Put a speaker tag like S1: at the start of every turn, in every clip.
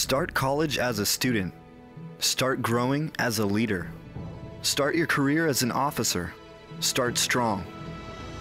S1: Start college as a student. Start growing as a leader. Start your career as an officer. Start strong.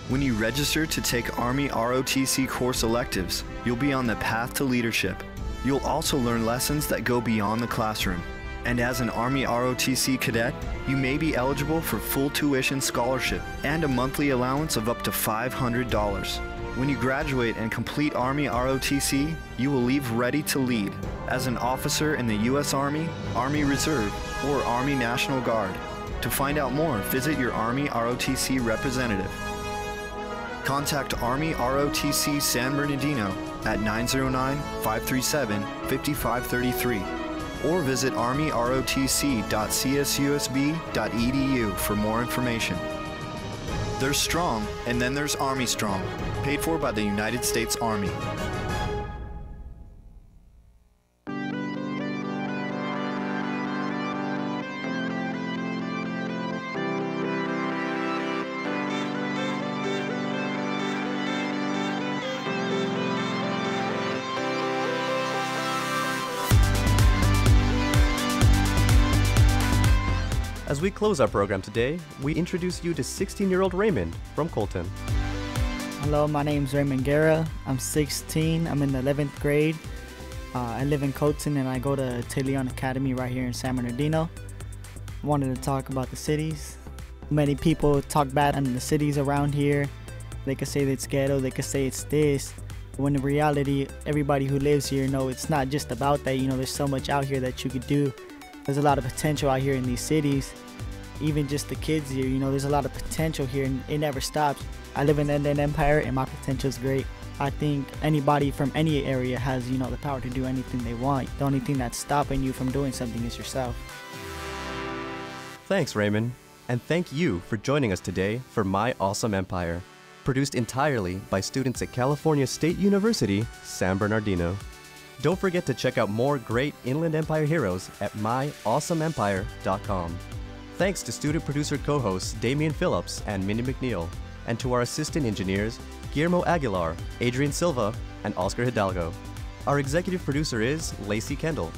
S1: When you register to take Army ROTC course electives, you'll be on the path to leadership. You'll also learn lessons that go beyond the classroom. And as an Army ROTC cadet, you may be eligible for full tuition scholarship and a monthly allowance of up to $500. When you graduate and complete Army ROTC, you will leave ready to lead as an officer in the U.S. Army, Army Reserve, or Army National Guard. To find out more, visit your Army ROTC representative. Contact Army ROTC San Bernardino at 909-537-5533 or visit armyrotc.csusb.edu for more information. There's Strong, and then there's Army Strong, paid for by the United States Army.
S2: As we close our program today, we introduce you to 16-year-old Raymond from Colton.
S3: Hello, my name's Raymond Guerra. I'm 16. I'm in the 11th grade. I live in Colton and I go to Leon Academy right here in San Bernardino. I wanted to talk about the cities. Many people talk bad on the cities around here. They could say that it's ghetto, they could say it's this. When in reality, everybody who lives here knows it's not just about that. You know, there's so much out here that you could do. There's a lot of potential out here in these cities. Even just the kids here, you know, there's a lot of potential here and it never stops. I live in the Inland Empire and my potential is great. I think anybody from any area has, you know, the power to do anything they want. The only thing that's stopping you from doing something is yourself.
S2: Thanks, Raymond. And thank you for joining us today for My Awesome Empire, produced entirely by students at California State University, San Bernardino. Don't forget to check out more great Inland Empire heroes at myawesomeempire.com. Thanks to student producer co-hosts Damian Phillips and Minnie McNeil, and to our assistant engineers Guillermo Aguilar, Adrian Silva, and Oscar Hidalgo. Our executive producer is Lacey Kendall.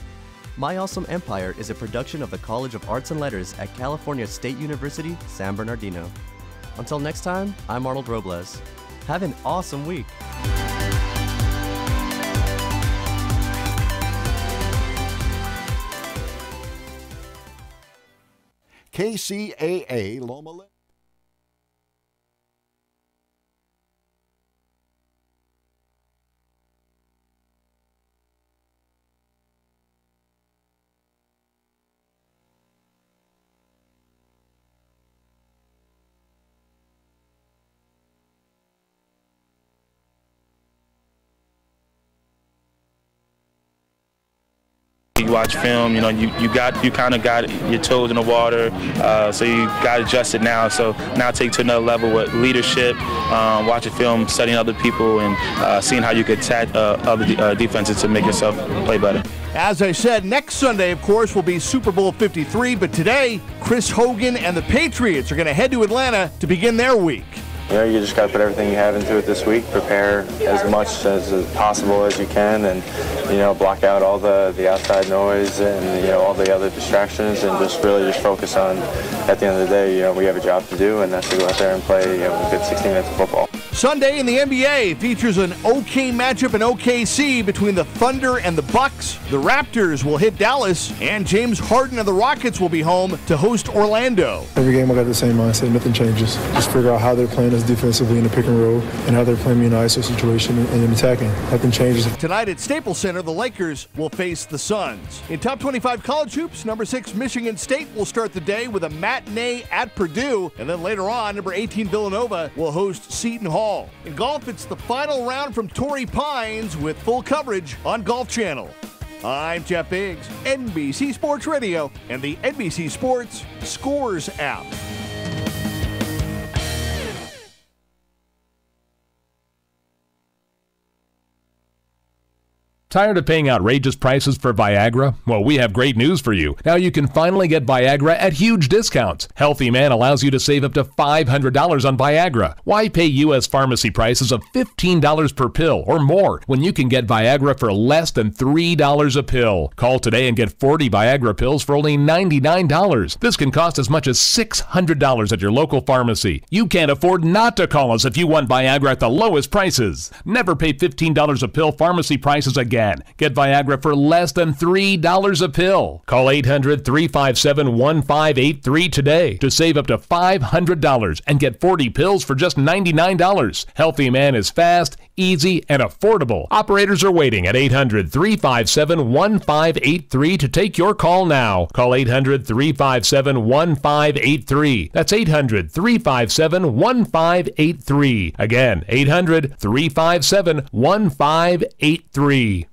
S2: My Awesome Empire is a production of the College of Arts and Letters at California State University, San Bernardino. Until next time, I'm Arnold Robles. Have an awesome week.
S4: KCAA Loma Linda.
S5: You watch film, you know, you kind of got your toes in the water, so you got adjusted now. So now take it to another level with leadership, watching film, studying other people, and seeing how you could attack other defenses to make yourself play better.
S4: As I said, next Sunday, of course, will be Super Bowl 53, but today, Chris Hogan and the Patriots are going to head to Atlanta to begin their week.
S6: You know, you just got to put everything you have into it this week, prepare as much as possible as you can, and, you know, block out all the outside noise and, you know, all the other distractions, and just really just focus on, at the end of the day, you know, we have a job to do, and that's to go out there and play, you know, a good 60 minutes of football.
S4: Sunday in the NBA features an OK matchup in OKC between the Thunder and the Bucks. The Raptors will hit Dallas, and James Harden and the Rockets will be home to host Orlando.
S7: Every game I got the same mindset, nothing changes. Just figure out how they're playing us defensively in the pick and roll and how they're playing me in an ISO situation and in attacking. Nothing changes.
S4: Tonight at Staples Center, the Lakers will face the Suns. In top 25 college hoops, number 6 Michigan State will start the day with a matinee at Purdue, and then later on, number 18 Villanova will host Seton Hall. In golf, it's the final round from Torrey Pines with full coverage on Golf Channel. I'm Jeff Biggs, NBC Sports Radio, and the NBC Sports Scores app.
S8: Tired of paying outrageous prices for Viagra? Well, we have great news for you. Now you can finally get Viagra at huge discounts. Healthy Man allows you to save up to $500 on Viagra. Why pay U.S. pharmacy prices of $15 per pill or more when you can get Viagra for less than $3 a pill? Call today and get 40 Viagra pills for only $99. This can cost as much as $600 at your local pharmacy. You can't afford not to call us if you want Viagra at the lowest prices. Never pay $15 a pill pharmacy prices again. Get Viagra for less than $3 a pill. Call 800-357-1583 today to save up to $500 and get 40 pills for just $99. Healthy Man is fast, easy, and affordable. Operators are waiting at 800-357-1583 to take your call now. Call 800-357-1583. That's 800-357-1583. Again, 800-357-1583.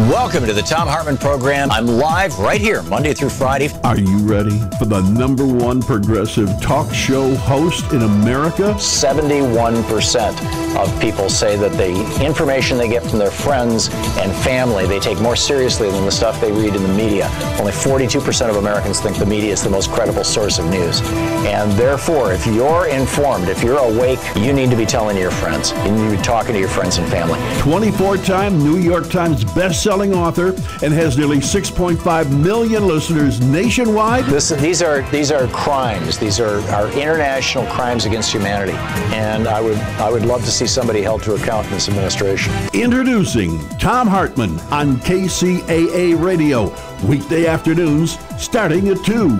S9: Welcome to the Tom Hartman Program. I'm live right here, Monday through Friday.
S10: Are you ready for the #1 progressive talk show host in America?
S9: 71% of people say that the information they get from their friends and family, they take more seriously than the stuff they read in the media. Only 42% of Americans think the media is the most credible source of news. And therefore, if you're informed, if you're awake, you need to be telling your friends. You need to be talking to your friends and family.
S10: 24-time New York Times best-selling author and has nearly 6.5 million listeners nationwide.
S9: These are crimes. These are international crimes against humanity. And I would love to see somebody held to account in this administration.
S10: Introducing Tom Hartman on KCAA Radio, weekday afternoons starting at 2.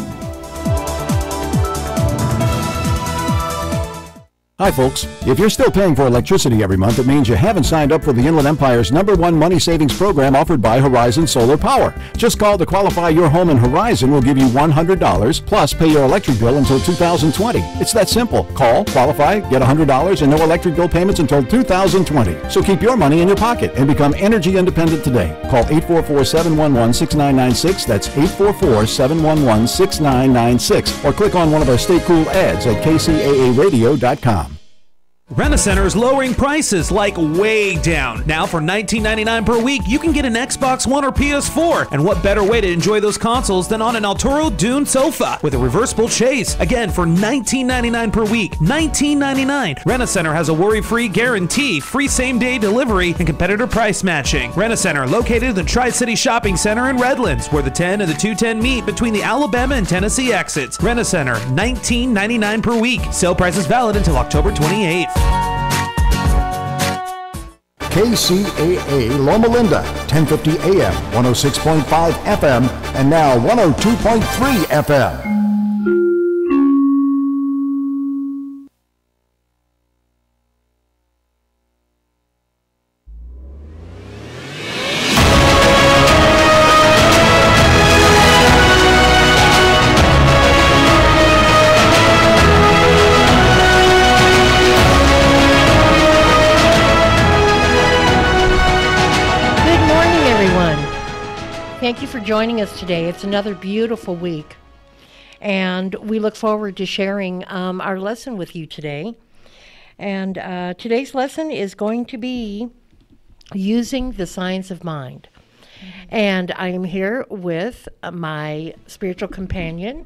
S11: Hi folks, if you're still paying for electricity every month, it means you haven't signed up for the Inland Empire's #1 money savings program offered by Horizon Solar Power. Just call to qualify your home and Horizon will give you $100 plus pay your electric bill until 2020. It's that simple. Call, qualify, get $100 and no electric bill payments until 2020. So keep your money in your pocket and become energy independent today. Call 844-711-6996. That's 844-711-6996. Or click on one of our Stay Cool ads at KCAAradio.com.
S12: Rent-A-Center is lowering prices like way down. Now for $19.99 per week, you can get an Xbox One or PS4. And what better way to enjoy those consoles than on an Altoro Dune sofa with a reversible chase? Again, for $19.99 per week. $19.99. Rent-A-Center has a worry-free guarantee, free same-day delivery, and competitor price matching. Rent-A-Center, located in the Tri-City Shopping Center in Redlands, where the 10 and the 210 meet between the Alabama and Tennessee exits. Rent-A-Center, $19.99 per week. Sale price is valid until October 28th.
S11: KCAA Loma Linda, 1050 AM, 106.5 FM, and now 102.3 FM.
S13: Thank you for joining us today. It's another beautiful week, and we look forward to sharing our lesson with you today. And today's lesson is going to be using the science of mind. And I am here with my spiritual companion,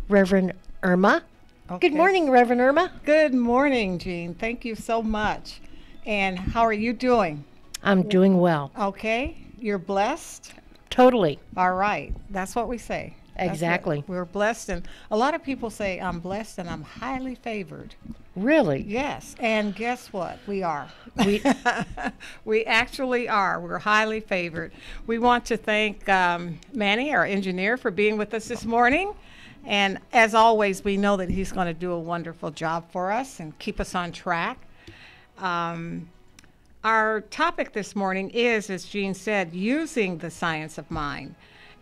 S13: Reverend Irma.
S14: Okay.
S13: Good morning, Reverend Irma.
S14: Good morning, Jean. Thank you so much. And how are you doing?
S13: I'm doing well.
S14: Okay. You're blessed?
S13: Totally.
S14: All right. That's what we say.
S13: Exactly.
S14: We're blessed. And a lot of people say, I'm blessed and I'm highly favored.
S13: Really?
S14: Yes. And guess what? We are. We actually are. We're highly favored. We want to thank Manny, our engineer, for being with us this morning. And as always, we know that he's going to do a wonderful job for us and keep us on track. Our topic this morning is, as Jean said, using the science of mind.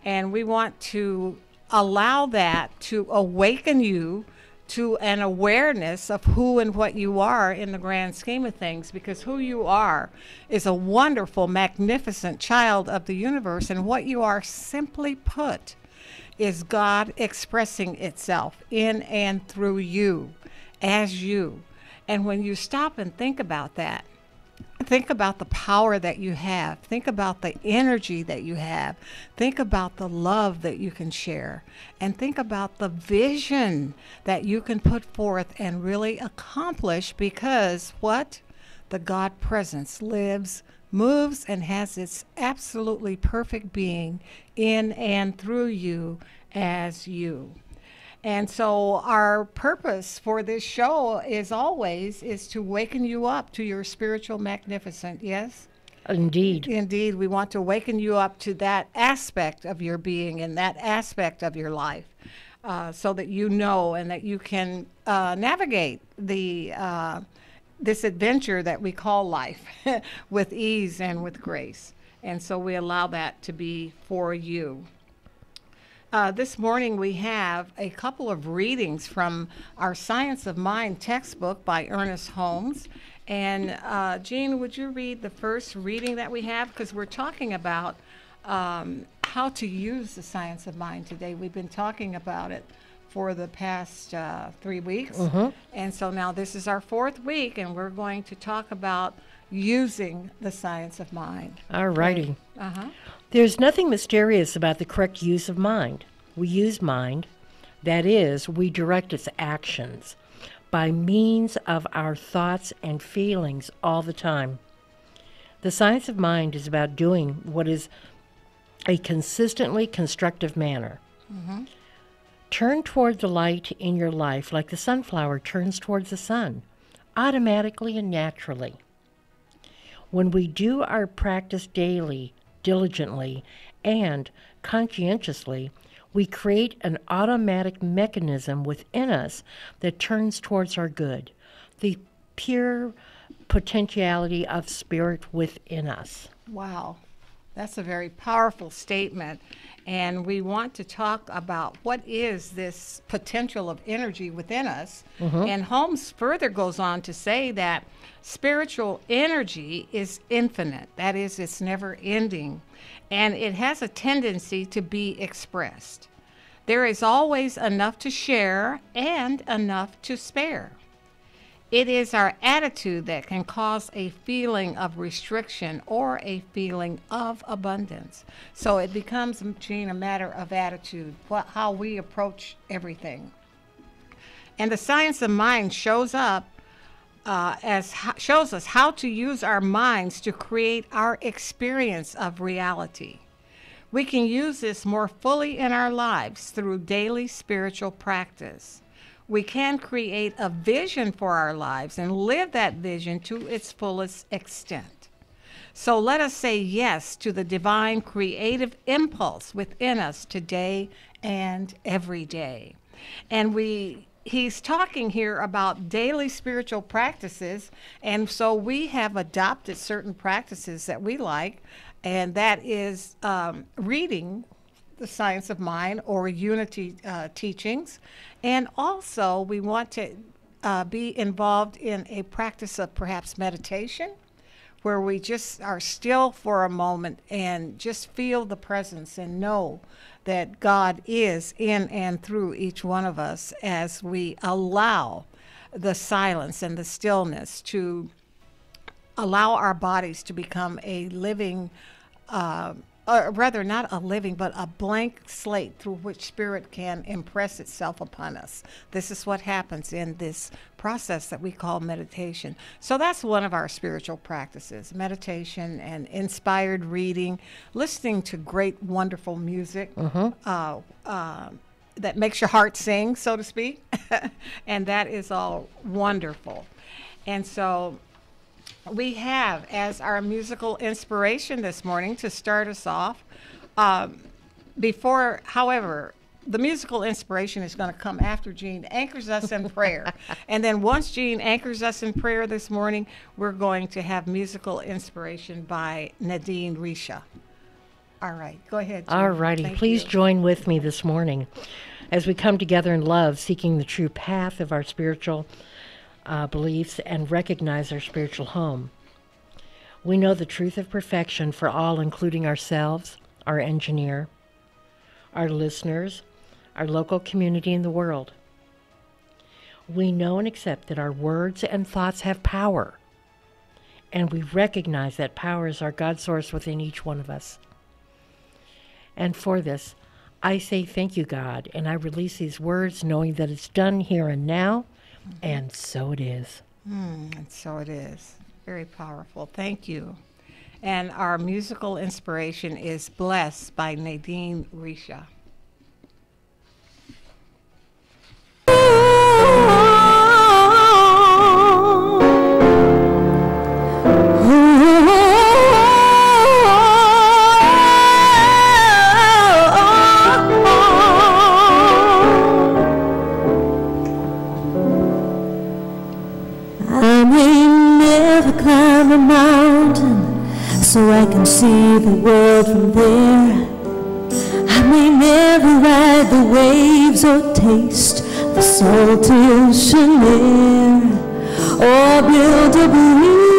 S14: And we want to allow that to awaken you to an awareness of who and what you are in the grand scheme of things, because who you are is a wonderful, magnificent child of the universe. And what you are, simply put, is God expressing itself in and through you, as you. And when you stop and think about that, think about the power that you have. Think about the energy that you have. Think about the love that you can share. And think about the vision that you can put forth and really accomplish, because what? The God presence lives, moves, and has its absolutely perfect being in and through you as you. And so our purpose for this show is to waken you up to your spiritual magnificent, yes?
S13: Indeed.
S14: Indeed, we want to waken you up to that aspect of your being and that aspect of your life, so that you know and that you can navigate this adventure that we call life with ease and with grace. And so we allow that to be for you. This morning we have a couple of readings from our Science of Mind textbook by Ernest Holmes. And Jean, would you read the first reading that we have? Because we're talking about how to use the Science of Mind today. We've been talking about it for the past 3 weeks. And so now this is our 4th week, and we're going to talk about using the Science of Mind.
S13: All righty.
S14: Uh-huh.
S13: There's nothing mysterious about the correct use of mind. We use mind, that is, we direct its actions by means of our thoughts and feelings all the time. The science of mind is about doing what is a consistently constructive manner. Turn toward the light in your life like the sunflower turns towards the sun, automatically and naturally. When we do our practice daily, diligently, and conscientiously, we create an automatic mechanism within us that turns towards our good, the pure potentiality of spirit within us.
S14: Wow, that's a very powerful statement. And we want to talk about what is this potential of energy within us. And Holmes further goes on to say that spiritual energy is infinite. That is, it's never ending. And it has a tendency to be expressed. There is always enough to share and enough to spare. It is our attitude that can cause a feeling of restriction or a feeling of abundance. So it becomes, Jean, a matter of attitude, how we approach everything. And the science of mind shows us how to use our minds to create our experience of reality. We can use this more fully in our lives through daily spiritual practice. We can create a vision for our lives and live that vision to its fullest extent. So let us say yes to the divine creative impulse within us today and every day. And he's talking here about daily spiritual practices, and so we have adopted certain practices that we like, and that is reading the Science of Mind or Unity teachings. And also we want to be involved in a practice of perhaps meditation, where we just are still for a moment and just feel the presence and know that God is in and through each one of us as we allow the silence and the stillness to allow our bodies to become a living or rather not a living, but a blank slate through which spirit can impress itself upon us. This is what happens in this process that we call meditation. So that's one of our spiritual practices, meditation and inspired reading, listening to great, wonderful music that makes your heart sing, so to speak. And that is all wonderful. And so we have as our musical inspiration this morning to start us off. However, the musical inspiration is going to come after Jean anchors us in prayer. And then once Jean anchors us in prayer this morning, we're going to have musical inspiration by Nadine Risha. All right, go ahead, Jean.
S13: All righty, please join with me this morning as we come together in love, seeking the true path of our spiritual beliefs and recognize our spiritual home. We know the truth of perfection for all, including ourselves, our engineer, our listeners, our local community, and the world. we know and accept that our words and thoughts have power. And we recognize that power is our God source within each one of us. And for this, I say thank you, God, and I release these words knowing that it's done here and now, and so it is.
S14: And so it is. Very powerful. Thank you. And our musical inspiration is Blessed by Nadine Risha.
S15: I may never climb a mountain so I can see the world from there. I may never ride the waves or taste the salty ocean air, or build a bridge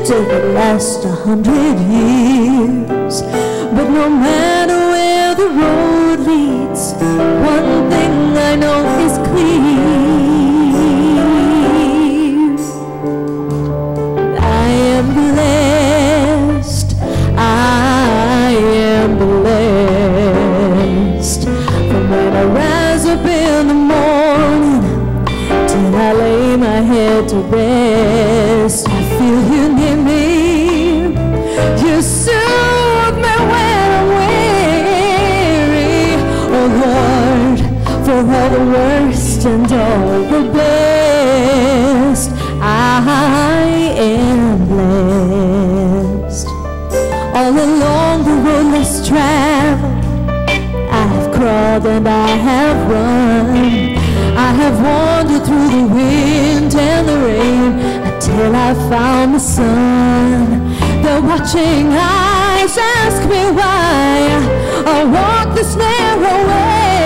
S15: that will last 100 years. But no matter where the road leads, one thing I know is clear. I am blessed. I am blessed. From when I rise up in the morning till I lay my head to rest, I feel you near me. You soothe me when I'm weary. Oh Lord, for all the worst and all the best, I am blessed. All along the road less traveled, I have crawled and I have run. I have wandered through the wind and the rain until I found the sun. The watching eyes ask me why I walk this narrow way.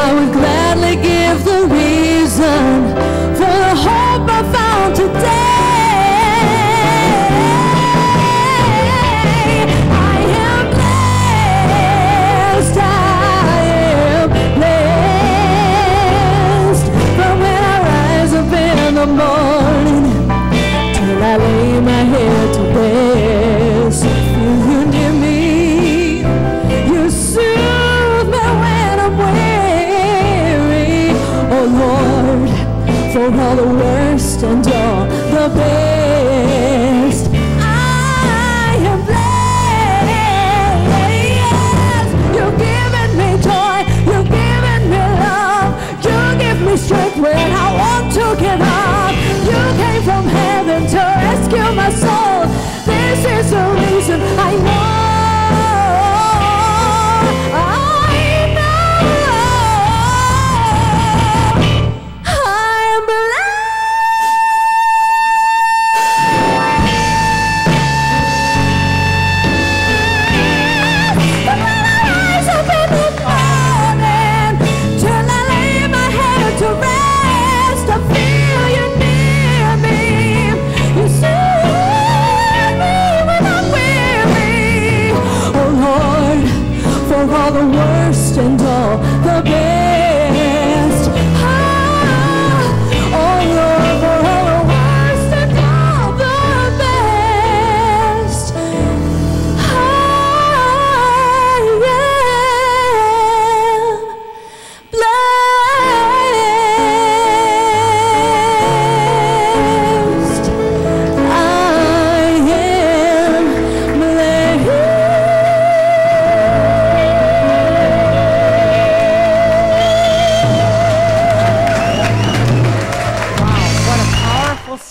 S15: I would gladly give the reason for the hope I found today. I am blessed. I am blessed. From when I rise up in the morning till I lay my head to rest, I feel you near me. You soothe me when I'm weary. Oh Lord, for all the worst and all the best, I am blessed. You've given me joy, you've given me love, you give me strength when I want to give up. You came from heaven to rescue my soul. This is the reason I know. All the worst and all the best. Oh Lord, for all the worst and all the best, I am blessed. I am blessed.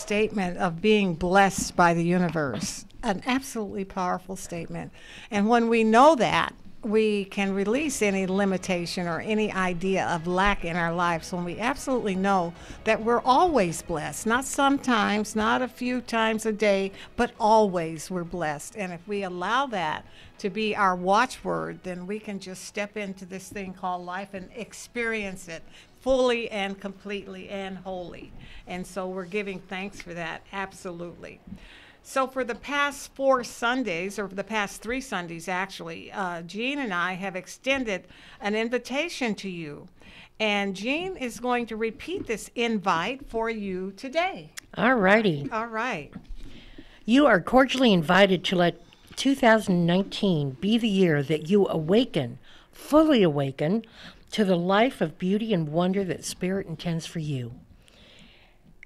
S14: Statement of being blessed by the universe. An absolutely powerful statement. And when we know that, we can release any limitation or any idea of lack in our lives when we absolutely know that we're always blessed. Not sometimes, not a few times a day, but always we're blessed. And if we allow that to be our watchword, then we can just step into this thing called life and experience it fully and completely and wholly. And so we're giving thanks for that, absolutely. So for the past 4 Sundays, or for the past 3 Sundays actually, Jean and I have extended an invitation to you. And Jean is going to repeat this invite for you today.
S13: All righty.
S14: All right.
S13: You are cordially invited to let 2019 be the year that you awaken, fully awaken, to the life of beauty and wonder that Spirit intends for you.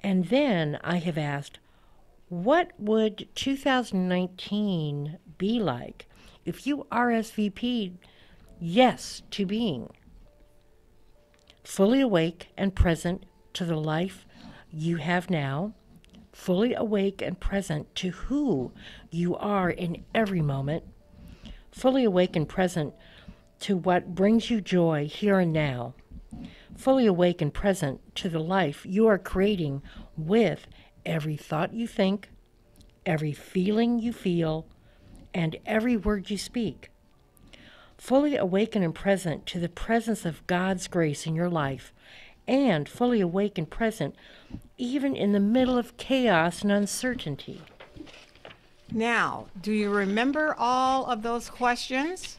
S13: And then I have asked, what would 2019 be like if you RSVP'd yes to being fully awake and present to the life you have now, fully awake and present to who you are in every moment, fully awake and present to what brings you joy here and now, fully awake and present to the life you are creating with every thought you think, every feeling you feel, and every word you speak. Fully awaken and present to the presence of God's grace in your life, and fully awake and present even in the middle of chaos and uncertainty.
S14: Now, do you remember all of those questions?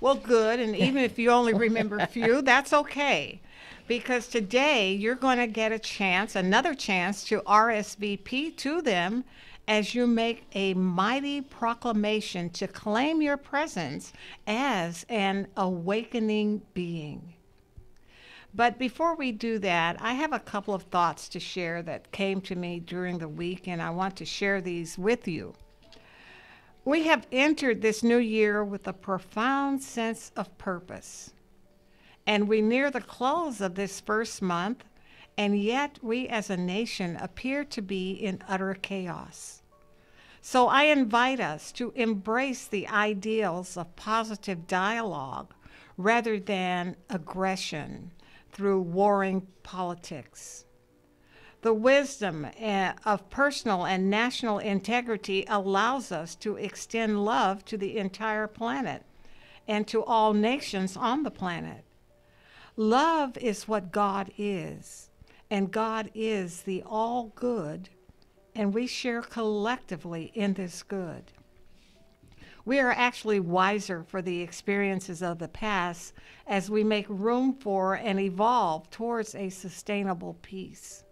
S14: Well, good, and even if you only remember a few, that's okay. Because today you're going to get a chance, another chance, to RSVP to them as you make a mighty proclamation to claim your presence as an awakening being. But before we do that, I have a couple of thoughts to share that came to me during the week, and I want to share these with you. We have entered this new year with a profound sense of purpose. And we near the close of this first month, and yet we as a nation appear to be in utter chaos. So I invite us to embrace the ideals of positive dialogue rather than aggression through warring politics. The wisdom of personal and national integrity allows us to extend love to the entire planet and to all nations on the planet. Love is what God is, and God is the all good, and we share collectively in this good. We are actually wiser for the experiences of the past as we make room for and evolve towards a sustainable peace.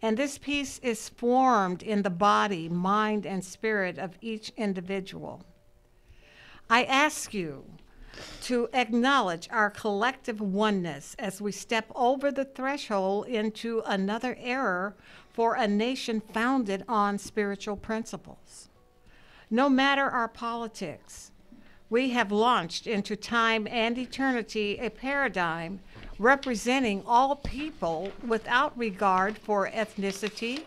S14: And this peace is formed in the body, mind, and spirit of each individual. I ask you to acknowledge our collective oneness as we step over the threshold into another era for a nation founded on spiritual principles. No matter our politics, we have launched into time and eternity a paradigm representing all people without regard for ethnicity,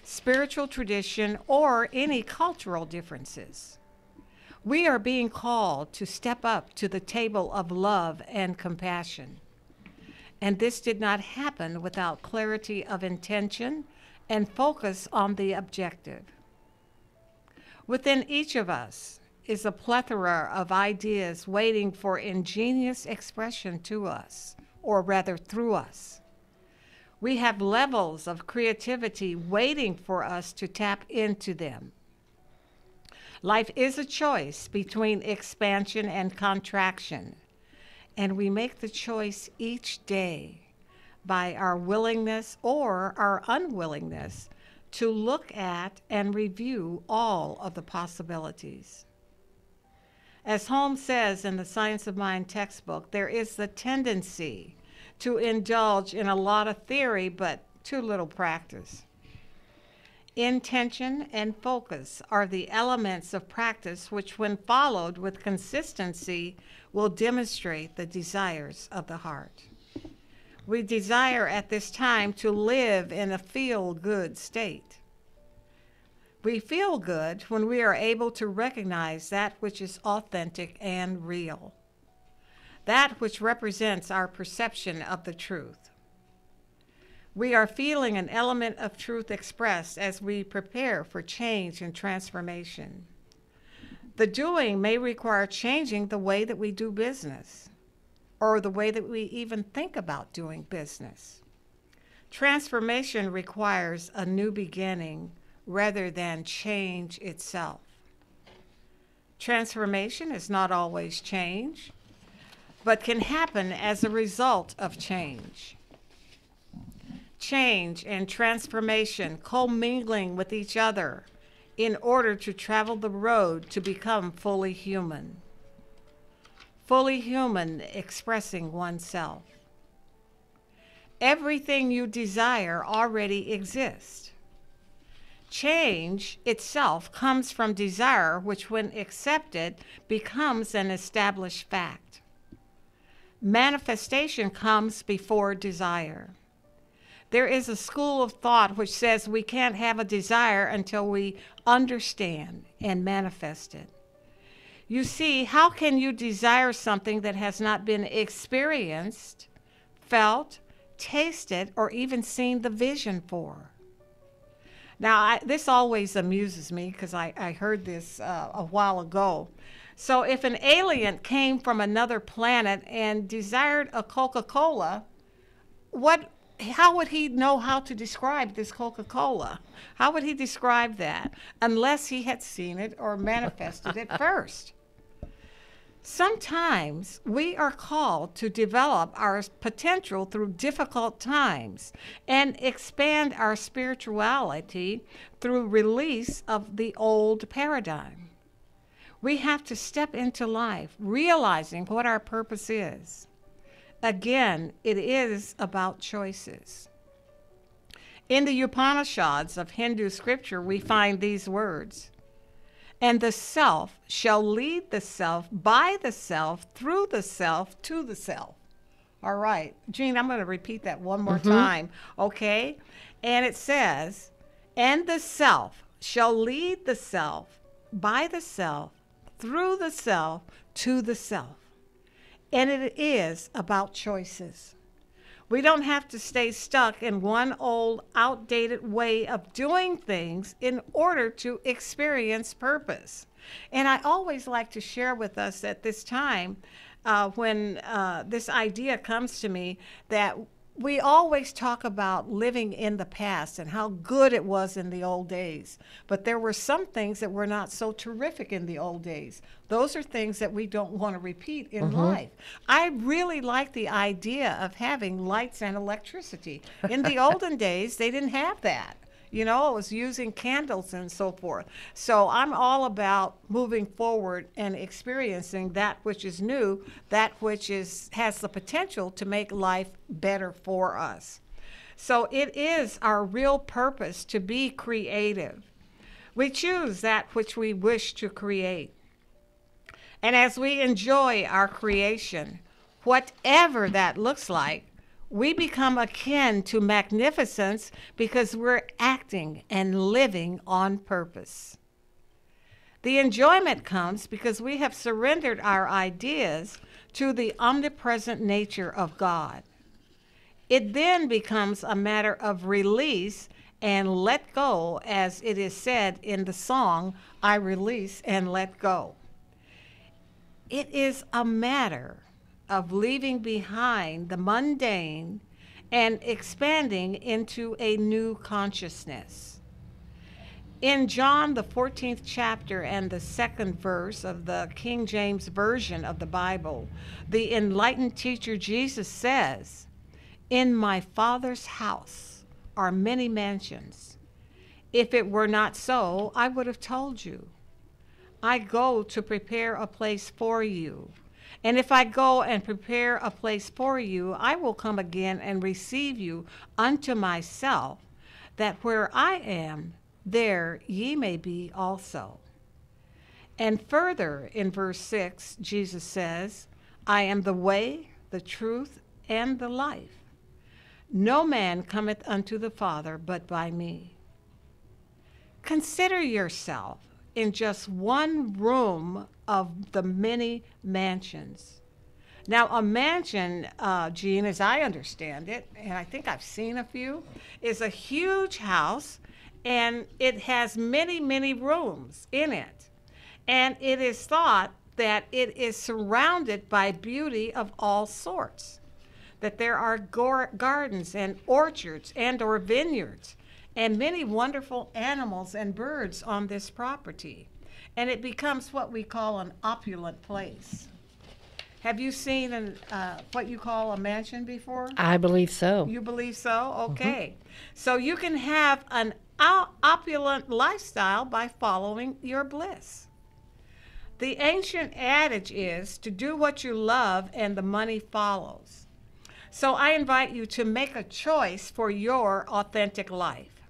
S14: spiritual tradition, or any cultural differences. We are being called to step up to the table of love and compassion. And this did not happen without clarity of intention and focus on the objective. Within each of us is a plethora of ideas waiting for ingenious expression to us, or rather through us. We have levels of creativity waiting for us to tap into them. Life is a choice between expansion and contraction, and we make the choice each day by our willingness or our unwillingness to look at and review all of the possibilities. As Holmes says in the Science of Mind textbook, there is the tendency to indulge in a lot of theory but too little practice. Intention and focus are the elements of practice which, when followed with consistency, will demonstrate the desires of the heart. We desire at this time to live in a feel-good state. We feel good when we are able to recognize that which is authentic and real, that which represents our perception of the truth. We are feeling an element of truth expressed as we prepare for change and transformation. The doing may require changing the way that we do business, or the way that we even think about doing business. Transformation requires a new beginning rather than change itself. Transformation is not always change. but can happen as a result of change. Change and transformation commingling with each other in order to travel the road to become fully human. Fully human, expressing oneself. Everything you desire already exists. Change itself comes from desire, which when accepted becomes an established fact. Manifestation comes before desire. There is a school of thought which says we can't have a desire until we understand and manifest it. You see, how can you desire something that has not been experienced, felt, tasted, or even seen the vision for? Now, this always amuses me because I heard this a while ago. So if an alien came from another planet and desired a Coca-Cola, how would he know how to describe this Coca-Cola? How would he describe that unless he had seen it or manifested it first? Sometimes we are called to develop our potential through difficult times and expand our spirituality through release of the old paradigm. We have to step into life realizing what our purpose is. Again, it is about choices. In the Upanishads of Hindu scripture, we find these words: and the self shall lead the self, by the self, through the self, to the self. All right, Jean, I'm going to repeat that one more time, okay? And it says, and the self shall lead the self, by the self, through the self, to the self. And it is about choices. We don't have to stay stuck in one old, outdated way of doing things in order to experience purpose. And I always like to share with us at this time, when this idea comes to me, that we always talk about living in the past and how good it was in the old days. But there were some things that were not so terrific in the old days. Those are things that we don't want to repeat in life. I really like the idea of having lights and electricity. In the olden days, they didn't have that. You know, it was using candles and so forth. So I'm all about moving forward and experiencing that which is new, that which has the potential to make life better for us. So it is our real purpose to be creative. We choose that which we wish to create. And as we enjoy our creation, whatever that looks like, we become akin to magnificence because we're acting and living on purpose. The enjoyment comes because we have surrendered our ideas to the omnipresent nature of God. It then becomes a matter of release and let go, as it is said in the song, I release and let go. It is a matter of leaving behind the mundane and expanding into a new consciousness. In John, the 14th chapter and the 2nd verse of the King James Version of the Bible, the enlightened teacher Jesus says, in my Father's house are many mansions. If it were not so, I would have told you. I go to prepare a place for you. And if I go and prepare a place for you, I will come again and receive you unto myself, that where I am, there ye may be also. And further, in verse 6, Jesus says, I am the way, the truth, and the life. No man cometh unto the Father but by me. Consider yourself in just one room of the many mansions. Now, a mansion, Jean, as I understand it, and I think I've seen a few, is a huge house, and it has many, many rooms in it. And it is thought that it is surrounded by beauty of all sorts, that there are gardens and orchards and or vineyards, and many wonderful animals and birds on this property. And it becomes what we call an opulent place. Have you seen what you call a mansion before?
S13: I believe so.
S14: You believe so? Okay. So you can have an opulent lifestyle by following your bliss. The ancient adage is to do what you love and the money follows. So I invite you to make a choice for your authentic life.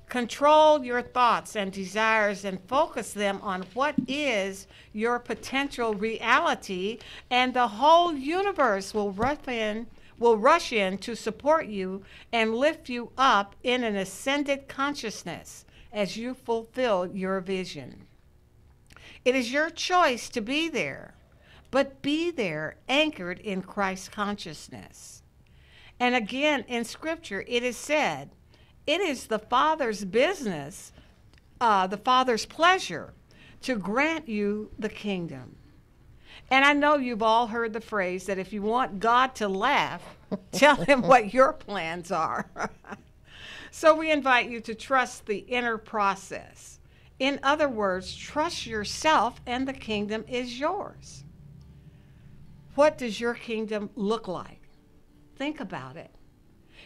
S14: Control your thoughts and desires and focus them on what is your potential reality, and the whole universe will rush in to support you and lift you up in an ascended consciousness as you fulfill your vision. It is your choice to be there, but be there anchored in Christ consciousness. And again, in Scripture, it is said, it is the Father's business, the Father's pleasure, to grant you the kingdom. And I know you've all heard the phrase that if you want God to laugh, tell him what your plans are. So we invite you to trust the inner process. In other words, trust yourself and the kingdom is yours. What does your kingdom look like? Think about it.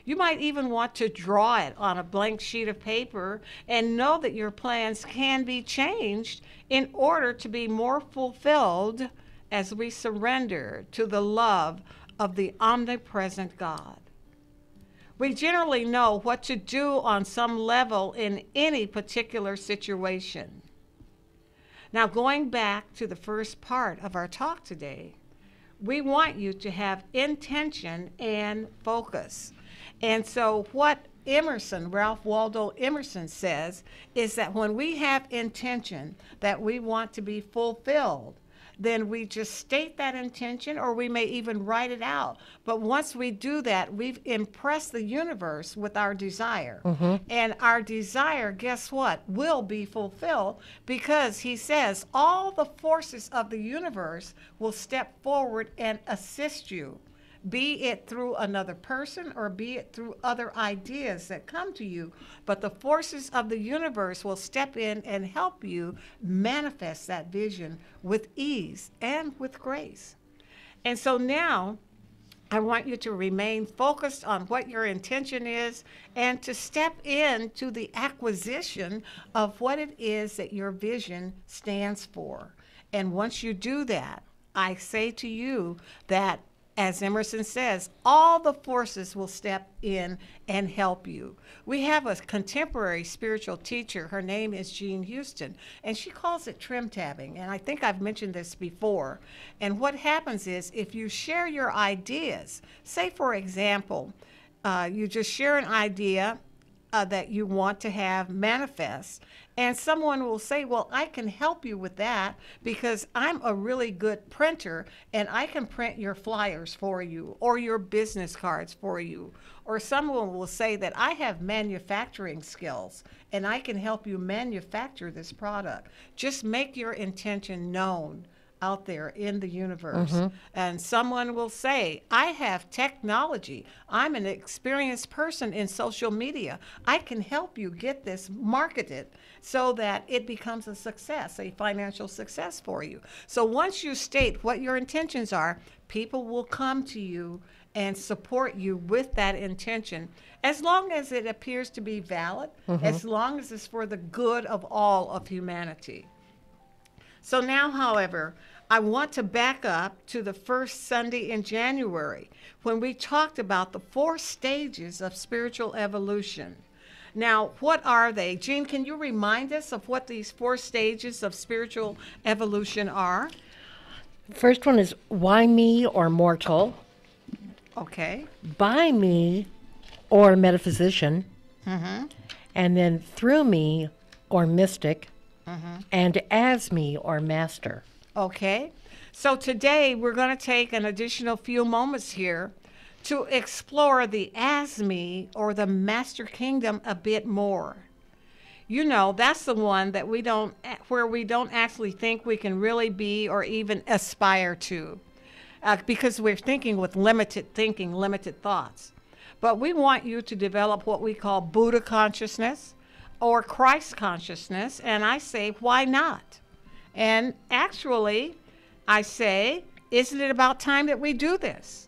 S14: You might even want to draw it on a blank sheet of paper and know that your plans can be changed in order to be more fulfilled as we surrender to the love of the omnipresent God. We generally know what to do on some level in any particular situation. Now, going back to the first part of our talk today, we want you to have intention and focus. And so what Ralph Waldo Emerson says is that when we have intention that we want to be fulfilled, then we just state that intention, or we may even write it out. But once we do that, we've impressed the universe with our desire. And our desire, guess what, will be fulfilled, because he says all the forces of the universe will step forward and assist you, be it through another person or be it through other ideas that come to you. But the forces of the universe will step in and help you manifest that vision with ease and with grace. And so now I want you to remain focused on what your intention is and to step into the acquisition of what it is that your vision stands for. And once you do that, I say to you that, as Emerson says, all the forces will step in and help you. We have a contemporary spiritual teacher. Her name is Jean Houston, and she calls it trim tabbing. And I think I've mentioned this before. And what happens is if you share your ideas, say, for example, you just share an idea that you want to have manifest, and someone will say, well, I can help you with that because I'm a really good printer and I can print your flyers for you or your business cards for you. Or someone will say that I have manufacturing skills and I can help you manufacture this product. Just make your intention known out there in the universe. And someone will say, I have technology. I'm an experienced person in social media. I can help you get this marketed so that it becomes a success, a financial success for you. So once you state what your intentions are, people will come to you and support you with that intention, as long as it appears to be valid, as long as it's for the good of all of humanity. So now, however, I want to back up to the first Sunday in January when we talked about the 4 stages of spiritual evolution. Now, what are they? Jean, can you remind us of what these 4 stages of spiritual evolution are?
S13: First one is why me or mortal.
S14: Okay.
S13: By me or metaphysician. And then through me or mystic. And as me or master.
S14: Okay. So today we're going to take an additional few moments here to explore the as me or the master kingdom a bit more. You know, that's the one that where we don't actually think we can really be or even aspire to, because we're thinking with limited thinking, limited thoughts. But we want you to develop what we call Buddha consciousness or Christ consciousness, and I say, why not? And actually, I say, Isn't it about time that we do this?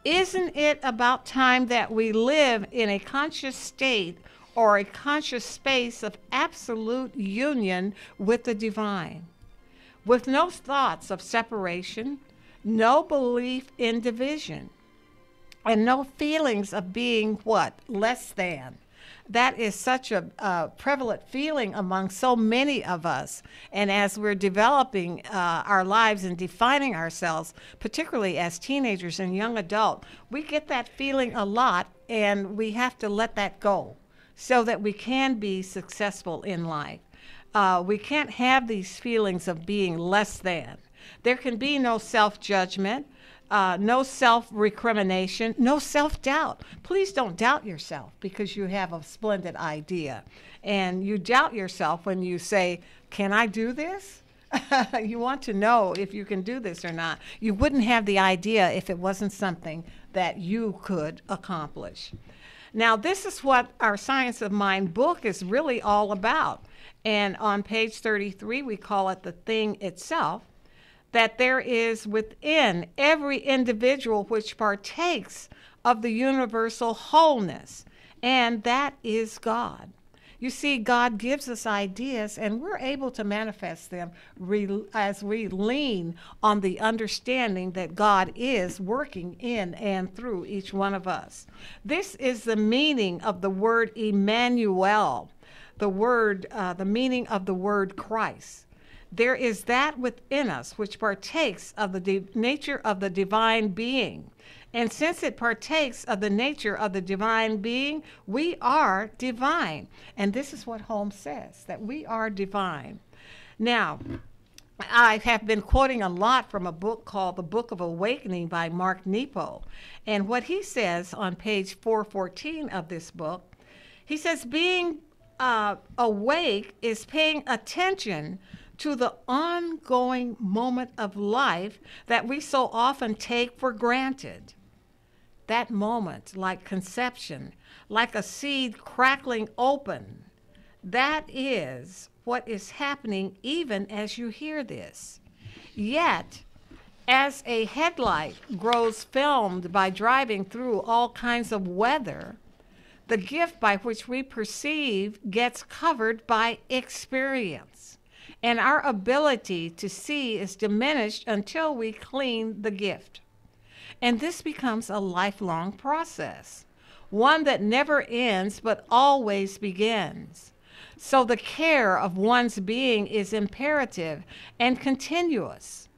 S14: Isn't it about time that we live in a conscious state or a conscious space of absolute union with the divine, with no thoughts of separation, no belief in division, and no feelings of being what? Less than. That is such a prevalent feeling among so many of us. And as we're developing our lives and defining ourselves, particularly as teenagers and young adult, we get that feeling a lot, and we have to let that go so that we can be successful in life. We can't have these feelings of being less than. There can be no self-judgment, no self-recrimination, no self-doubt. Please don't doubt yourself because you have a splendid idea. And you doubt yourself when you say, can I do this? You want to know if you can do this or not. You wouldn't have the idea if it wasn't something that you could accomplish. Now, this is what our Science of Mind book is really all about. And on page 33, we call it the thing itself, that there is within every individual which partakes of the universal wholeness, and that is God. You see, God gives us ideas, and we're able to manifest them as we lean on the understanding that God is working in and through each one of us. This is the meaning of the word Emmanuel, the meaning of the word Christ. There is that within us which partakes of the nature of the divine being. And since it partakes of the nature of the divine being, we are divine. And this is what Holmes says, that we are divine. Now, I have been quoting a lot from a book called The Book of Awakening by Mark Nepo. And what he says on page 414 of this book, he says, being awake is paying attention to the ongoing moment of life that we so often take for granted. That moment, like conception, like a seed crackling open, that is what is happening even as you hear this. Yet, as a headlight grows filmed by driving through all kinds of weather, the gift by which we perceive gets covered by experience. And our ability to see is diminished until we clean the gift. And this becomes a lifelong process, one that never ends but always begins. So the care of one's being is imperative and continuous,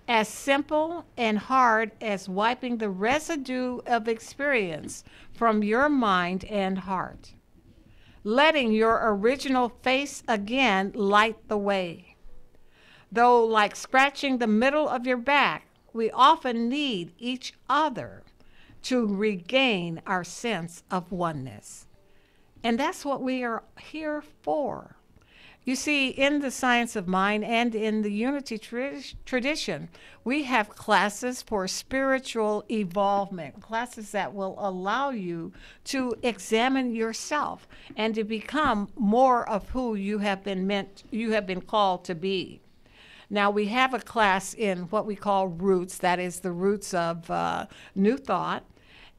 S14: as simple and hard as wiping the residue of experience from your mind and heart. Letting your original face again light the way. Though like scratching the middle of your back, we often need each other to regain our sense of oneness. And that's what we are here for. You see, in the Science of Mind and in the Unity tradition, we have classes for spiritual evolvement, classes that will allow you to examine yourself and to become more of who you have been called to be. Now, we have a class in what we call Roots, that is the roots of New Thought.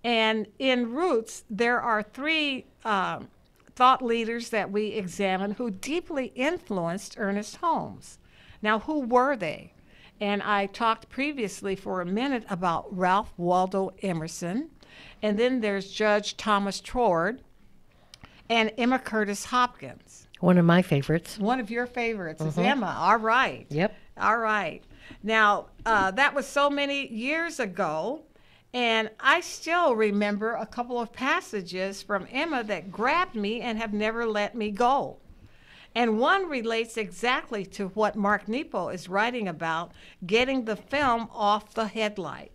S14: And in Roots, there are three thought leaders that we examine who deeply influenced Ernest Holmes. Now, who were they? And I talked previously for a minute about Ralph Waldo Emerson, and then there's Judge Thomas Trord and Emma Curtis Hopkins.
S13: One of my favorites.
S14: One of your favorites is Emma. All right.
S13: Yep.
S14: All right. Now, that was so many years ago. And I still remember a couple of passages from Emma that grabbed me and have never let me go. And one relates exactly to what Mark Nepo is writing about, getting the film off the headlight.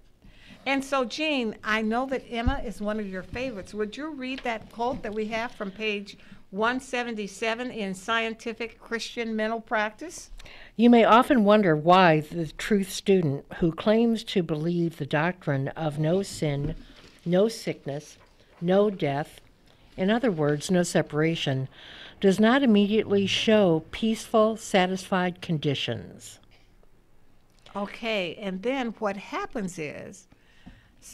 S14: And so, Jean, I know that Emma is one of your favorites. Would you read that quote that we have from page 177 in Scientific Christian Mental Practice?
S13: You may often wonder why the truth student who claims to believe the doctrine of no sin, no sickness, no death, in other words, no separation, does not immediately show peaceful, satisfied conditions.
S14: Okay, and then what happens is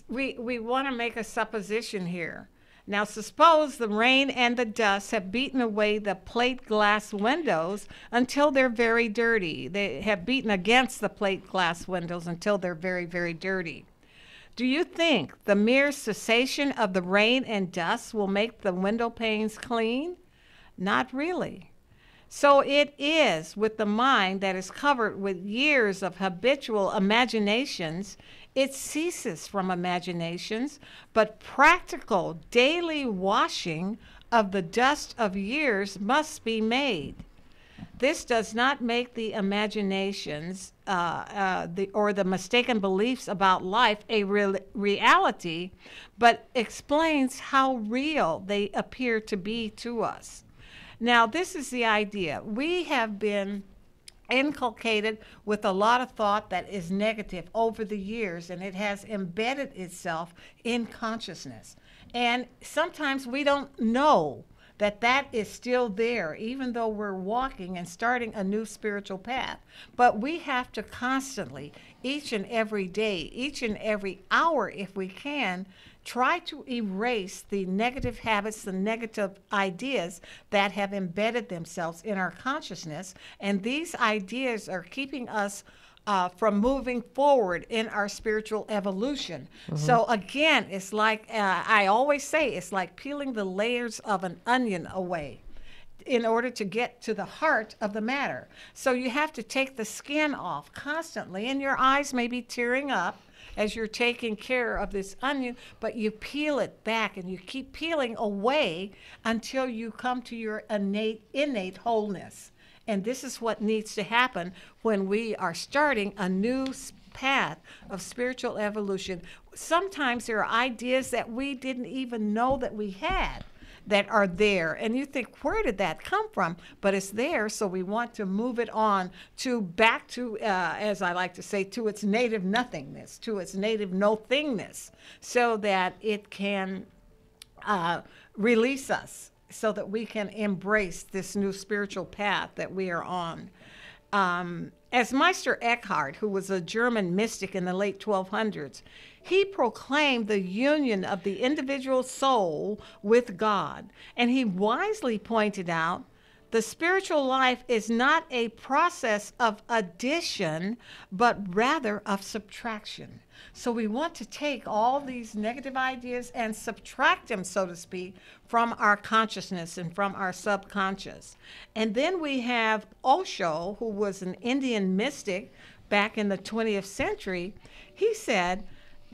S14: we want to make a supposition here. Now, suppose the rain and the dust have beaten away the plate glass windows until they're very dirty. They have beaten against the plate glass windows until they're very, very dirty. Do you think the mere cessation of the rain and dust will make the window panes clean? Not really. So it is with the mind that is covered with years of habitual imaginations. It ceases from imaginations, but practical daily washing of the dust of years must be made. This does not make the imaginations or the mistaken beliefs about life a reality, but explains how real they appear to be to us. Now, this is the idea. We have been inculcated with a lot of thought that is negative over the years, and it has embedded itself in consciousness. And sometimes we don't know that that is still there, even though we're walking and starting a new spiritual path. But we have to constantly, each and every day, each and every hour, if we can, try to erase the negative habits, the negative ideas that have embedded themselves in our consciousness. And these ideas are keeping us from moving forward in our spiritual evolution. So again, it's like, I always say, it's like peeling the layers of an onion away in order to get to the heart of the matter. So you have to take the skin off constantly, and your eyes may be tearing up as you're taking care of this onion, but you peel it back and you keep peeling away until you come to your innate wholeness. And this is what needs to happen when we are starting a new path of spiritual evolution. Sometimes there are ideas that we didn't even know that we had that are there, and you think, where did that come from? But it's there, so we want to move it on to back to, as I like to say, to its native nothingness, to its native no-thingness, so that it can release us, so that we can embrace this new spiritual path that we are on. As Meister Eckhart, who was a German mystic in the late 1200s, he proclaimed the union of the individual soul with God. And he wisely pointed out the spiritual life is not a process of addition, but rather of subtraction. So we want to take all these negative ideas and subtract them, so to speak, from our consciousness and from our subconscious. And then we have Osho, who was an Indian mystic back in the 20th century. He said,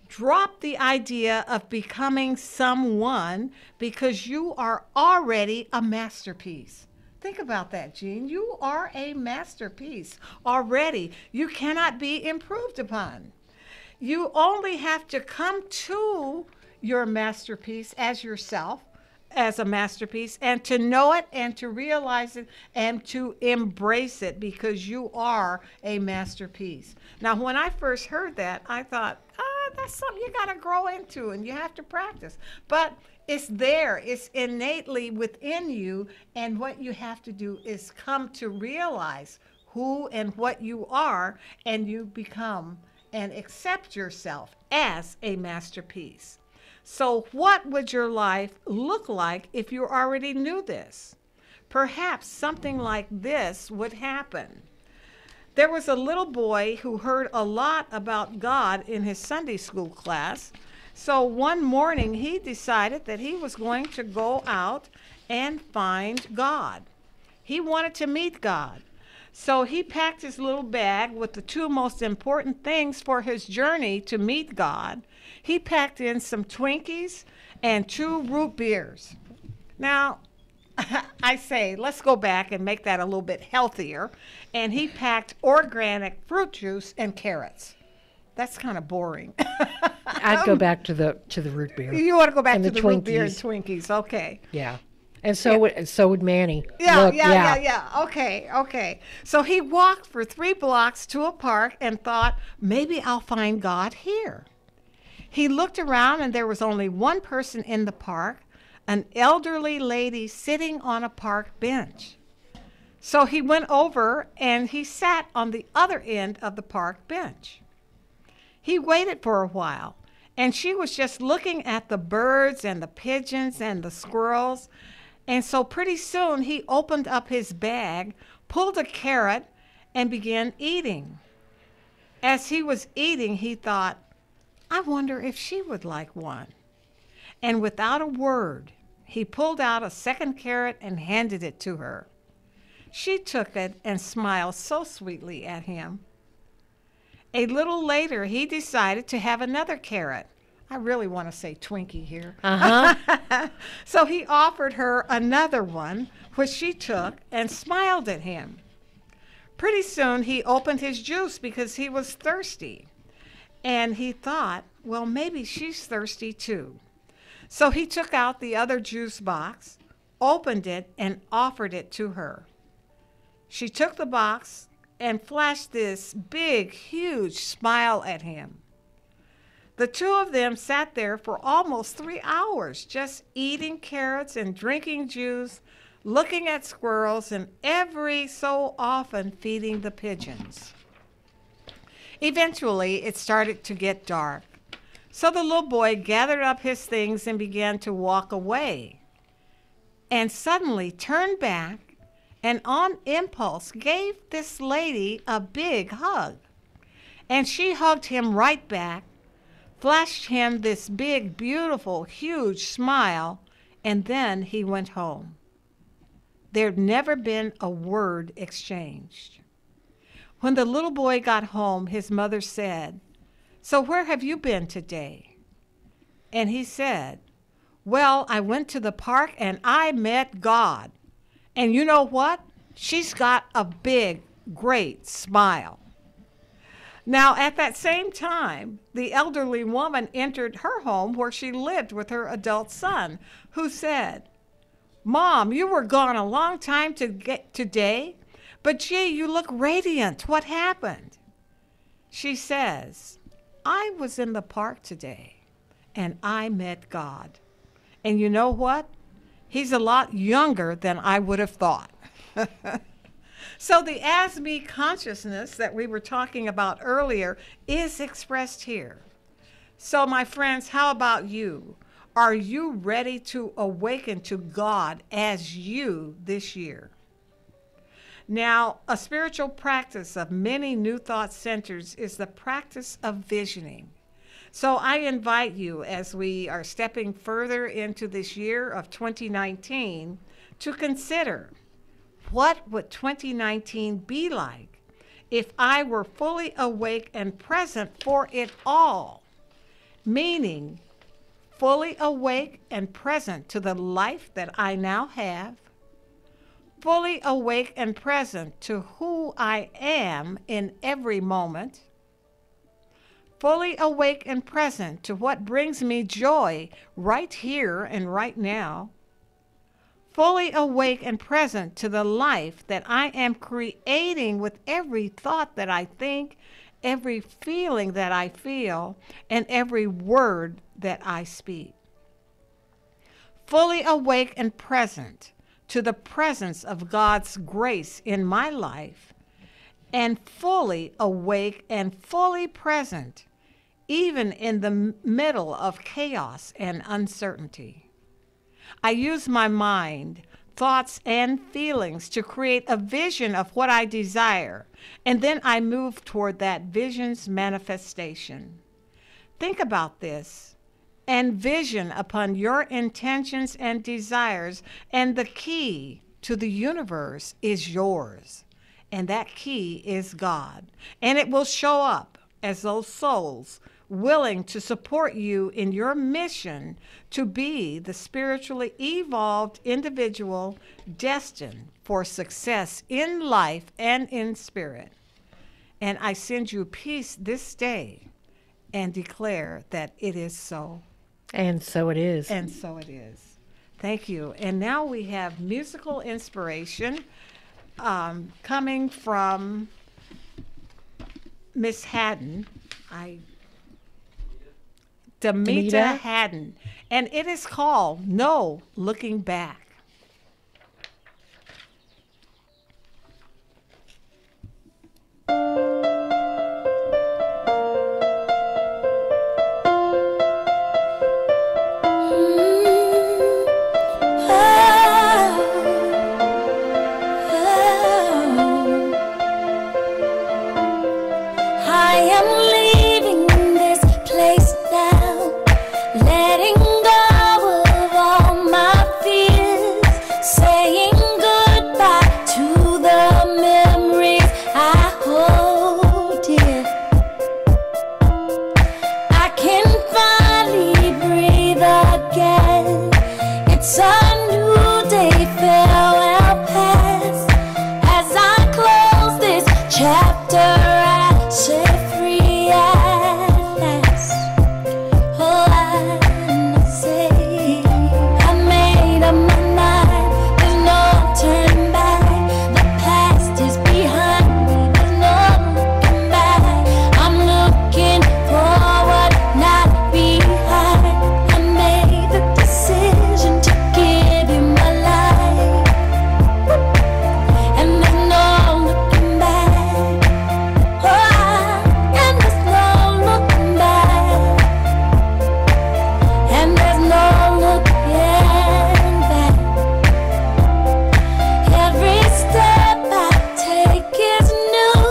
S14: drop the idea of becoming someone because you are already a masterpiece. Think about that, Jean. You are a masterpiece already. You cannot be improved upon. You only have to come to your masterpiece as yourself, as a masterpiece, and to know it and to realize it and to embrace it because you are a masterpiece. Now, when I first heard that, I thought, that's something you got to grow into and you have to practice. But it's there. It's innately within you, and what you have to do is come to realize who and what you are, and you become and accept yourself as a masterpiece. So what would your life look like if you already knew this? Perhaps something like this would happen. There was a little boy who heard a lot about God in his Sunday school class. So one morning he decided that he was going to go out and find God. He wanted to meet God. So he packed his little bag with the two most important things for his journey to meet God. He packed in some Twinkies and 2 root beers. Now, I say, let's go back and make that a little bit healthier. And he packed organic fruit juice and carrots. That's kind of boring.
S13: I'd go back to the root beer.
S14: You want to go back
S13: and
S14: to the root beer and
S13: Twinkies.
S14: Twinkies? Okay.
S13: Yeah. And so would Manny.
S14: Yeah,
S13: Look,
S14: yeah. Okay. So he walked for 3 blocks to a park and thought, maybe I'll find God here. He looked around and there was only one person in the park, an elderly lady sitting on a park bench. So he went over and he sat on the other end of the park bench. He waited for a while, and she was just looking at the birds and the pigeons and the squirrels. And so pretty soon he opened up his bag, pulled a carrot, and began eating. As he was eating, he thought, I wonder if she would like one. And without a word, he pulled out a second carrot and handed it to her. She took it and smiled so sweetly at him. A little later, he decided to have another carrot. I really want to say Twinkie here. So he offered her another one, which she took and smiled at him. Pretty soon, he opened his juice because he was thirsty. And he thought, well, maybe she's thirsty too. So he took out the other juice box, opened it, and offered it to her. She took the box and flashed this big, huge smile at him. The two of them sat there for almost 3 hours, just eating carrots and drinking juice, looking at squirrels, and every so often feeding the pigeons. Eventually, it started to get dark. So the little boy gathered up his things and began to walk away, and suddenly turned back and on impulse gave this lady a big hug. And she hugged him right back, flashed him this big, beautiful, huge smile, and then he went home. There'd never been a word exchanged. When the little boy got home, his mother said, so where have you been today? And he said, well, I went to the park and I met God. And you know what? She's got a big, great smile. Now, at that same time, the elderly woman entered her home where she lived with her adult son, who said, Mom, you were gone a long time today, but gee, you look radiant. What happened? She says, I was in the park today, and I met God. And you know what? He's a lot younger than I would have thought. So the as-me consciousness that we were talking about earlier is expressed here. So my friends, how about you? Are you ready to awaken to God as you this year? Now, a spiritual practice of many New Thought centers is the practice of visioning. So I invite you, as we are stepping further into this year of 2019, to consider, what would 2019 be like if I were fully awake and present for it all? Meaning, fully awake and present to the life that I now have, fully awake and present to who I am in every moment, fully awake and present to what brings me joy right here and right now, fully awake and present to the life that I am creating with every thought that I think, every feeling that I feel, and every word that I speak. Fully awake and present to the presence of God's grace in my life, and fully awake and fully present even in the middle of chaos and uncertainty. I use my mind, thoughts, and feelings to create a vision of what I desire, and then I move toward that vision's manifestation. Think about this. And vision upon your intentions and desires, and the key to the universe is yours, and that key is God, and it will show up as those souls willing to support you in your mission to be the spiritually evolved individual destined for success in life and in spirit. And I send you peace this day and declare that it is so.
S13: And so it is.
S14: And so it is. Thank you. And now we have musical inspiration coming from Miss Haddon. Demita Haddon. And it is called No Looking Back.
S15: am leaving this place now, letting go of all my fears, saying goodbye to the memories I hold dear. I can finally breathe again. It's a new day, farewell past. As I close this chapter, I set free at last. Oh, I say I made up my mind. There's no turning back. The past is behind me. There's no looking back. I'm looking forward, not behind. I made the decision to give you my life, and there's no looking back. Oh, and there's no looking back, and there's no looking back. Every step I take is new.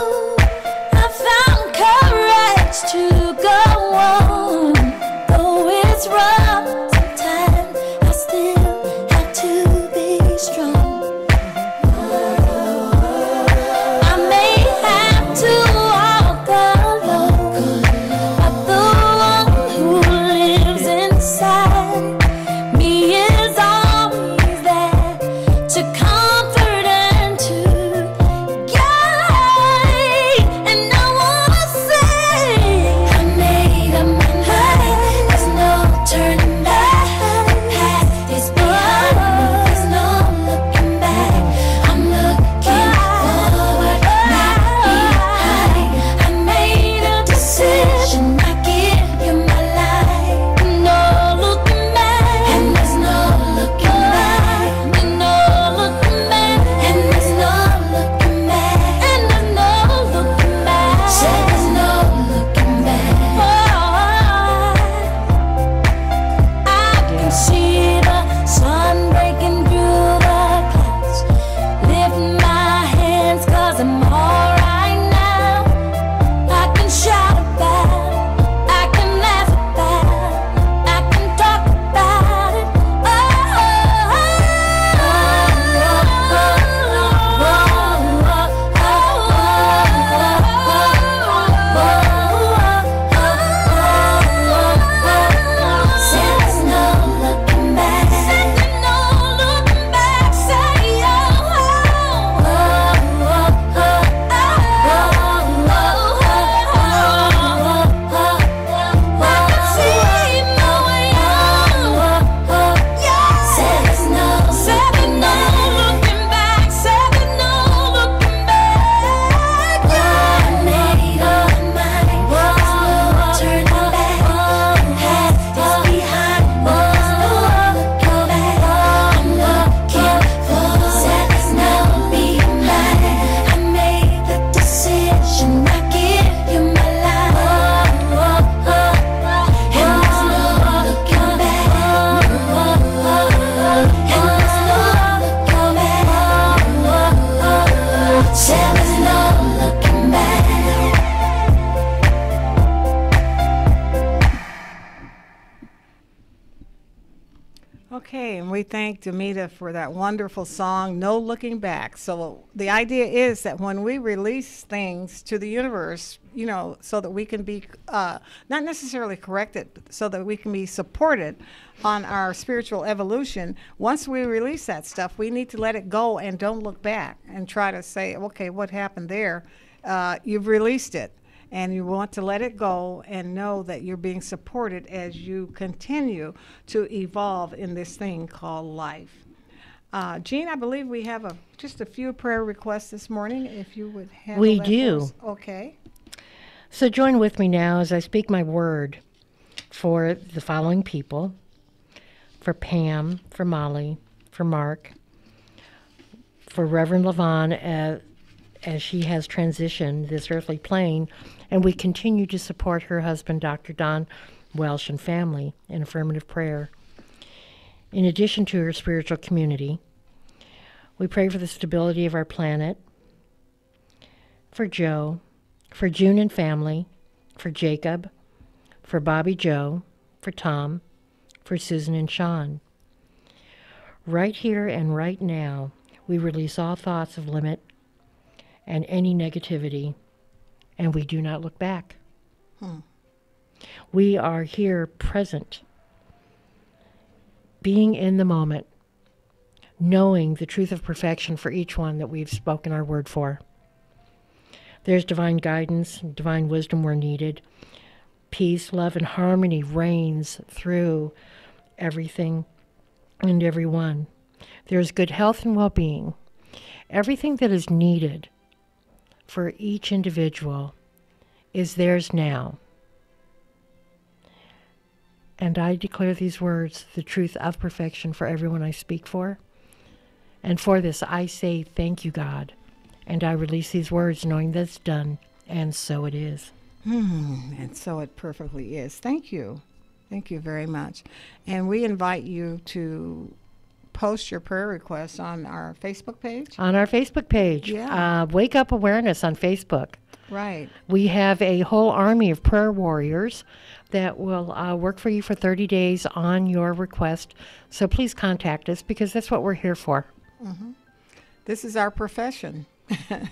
S15: I found courage to go on. Though it's rough sometimes, I still have to be strong. I may have to walk alone, but the one who lives inside me is always there to comfort and to guide. And I wanna say I made up my mind. There's no turning back. The past is behind me. There's no looking back. I'm looking forward, not behind. I made a decision. I give you my life. No looking back, and there's no looking back. There's no looking back, and there's no looking back, and there's no looking back. Say there's no looking back. I can see the sun breaking through the clouds. Lift my hands 'cause I'm alright now. I can shout about it, I can laugh about it, I can talk about it. There's no looking back. There's no looking back. Say I can see my way out. There's no looking back. There's no looking back. I made up my mind. There's no turning back. The past is behind me. There's no looking back. I'm looking forward. There's no being mine. I made the decision. I give you my life, and there's no looking back. And there's no looking back. Say there's no looking back.
S14: Okay, and we thank Demita for that wonderful song, No Looking Back. So the idea is that when we release things to the universe, you know, so that we can be not necessarily corrected, so that we can be supported on our spiritual evolution, once we release that stuff, we need to let it go and don't look back and try to say, okay, what happened there? You've released it. And you want to let it go and know that you're being supported as you continue to evolve in this thing called life. Jean, I believe we have just a few prayer requests this morning, if you would handle
S13: We
S14: that
S13: do.
S14: for us. Okay.
S13: So join with me now as I speak my word for the following people: for Pam, for Molly, for Mark, for Reverend Levon as she has transitioned this earthly plane, and we continue to support her husband, Dr. Don Welsh, and family in affirmative prayer. In addition to her spiritual community, we pray for the stability of our planet, for Joe, for June and family, for Jacob, for Bobby Joe, for Tom, for Susan and Sean. Right here and right now, we release all thoughts of limit and any negativity, and we do not look back. We are here present, being in the moment, knowing the truth of perfection for each one that we've spoken our word for. There's divine guidance, divine wisdom where needed. Peace, love, and harmony reigns through everything and everyone. There's good health and well-being. Everything that is needed for each individual is theirs now. And I declare these words, the truth of perfection for everyone I speak for. And for this, I say thank you, God. And I release these words knowing that it's done, and so it is.
S14: And so it perfectly is. Thank you. Thank you very much. And we invite you to post your prayer requests on our Facebook page.
S13: On our Facebook page,
S14: Yeah.
S13: Wake Up Awareness on Facebook.
S14: Right.
S13: We have a whole army of prayer warriors that will work for you for 30 days on your request. So please contact us because that's what we're here for.
S14: This is our profession.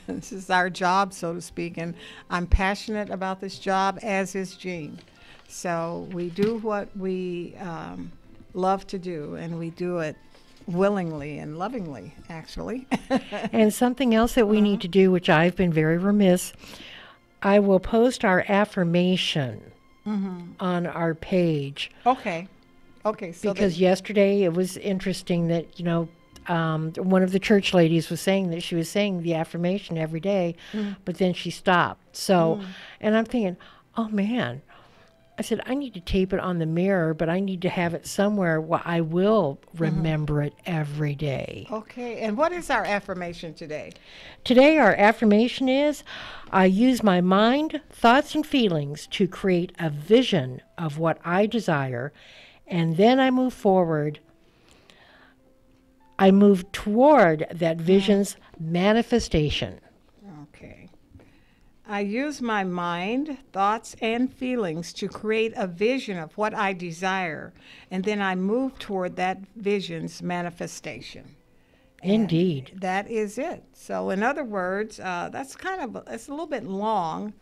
S14: This is our job, so to speak, and I'm passionate about this job, as is Jean. So we do what we love to do, and we do it willingly and lovingly, actually.
S13: And something else that we need to do, which I've been very remiss, I will post our affirmation on our page.
S14: Okay. Okay. So
S13: because yesterday it was interesting that, you know, one of the church ladies was saying that she was saying the affirmation every day, but then she stopped. So, and I'm thinking, oh man, I said, I need to tape it on the mirror, but I need to have it somewhere where I will remember it every day.
S14: Okay. And what is our affirmation today?
S13: Today, our affirmation is, I use my mind, thoughts, and feelings to create a vision of what I desire, and then I move forward. I move toward that vision's manifestation.
S14: Okay. I use my mind, thoughts, and feelings to create a vision of what I desire, and then I move toward that vision's manifestation.
S13: Indeed.
S14: And that is it. So in other words, that's kind of, it's a little bit long.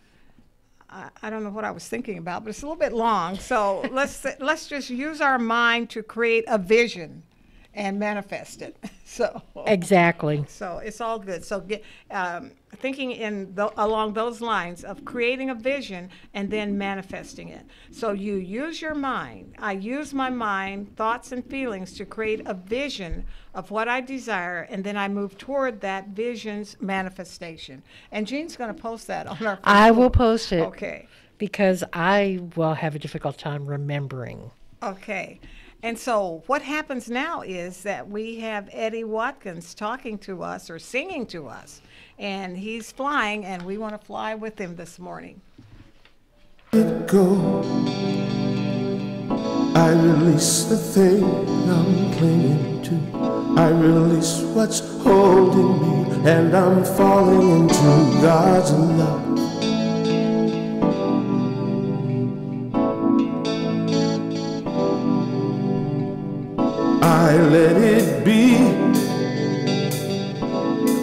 S14: I don't know what I was thinking about, but it's a little bit long. So let's just use our mind to create a vision and manifest it. So
S13: Exactly.
S14: So it's all good. So get thinking along those lines of creating a vision and then manifesting it. So you use your mind. I use my mind, thoughts, and feelings to create a vision of what I desire, and then I move toward that vision's manifestation. And Jean's going to post that on our Facebook.
S13: I will post it.
S14: Okay.
S13: Because I will have a difficult time remembering.
S14: Okay. And so what happens now is that we have Eddie Watkins talking to us or singing to us, and he's flying, and we want to fly with him this morning.
S16: Let go. I release the thing I'm clinging to. I release what's holding me, and I'm falling into God's love. I let it be.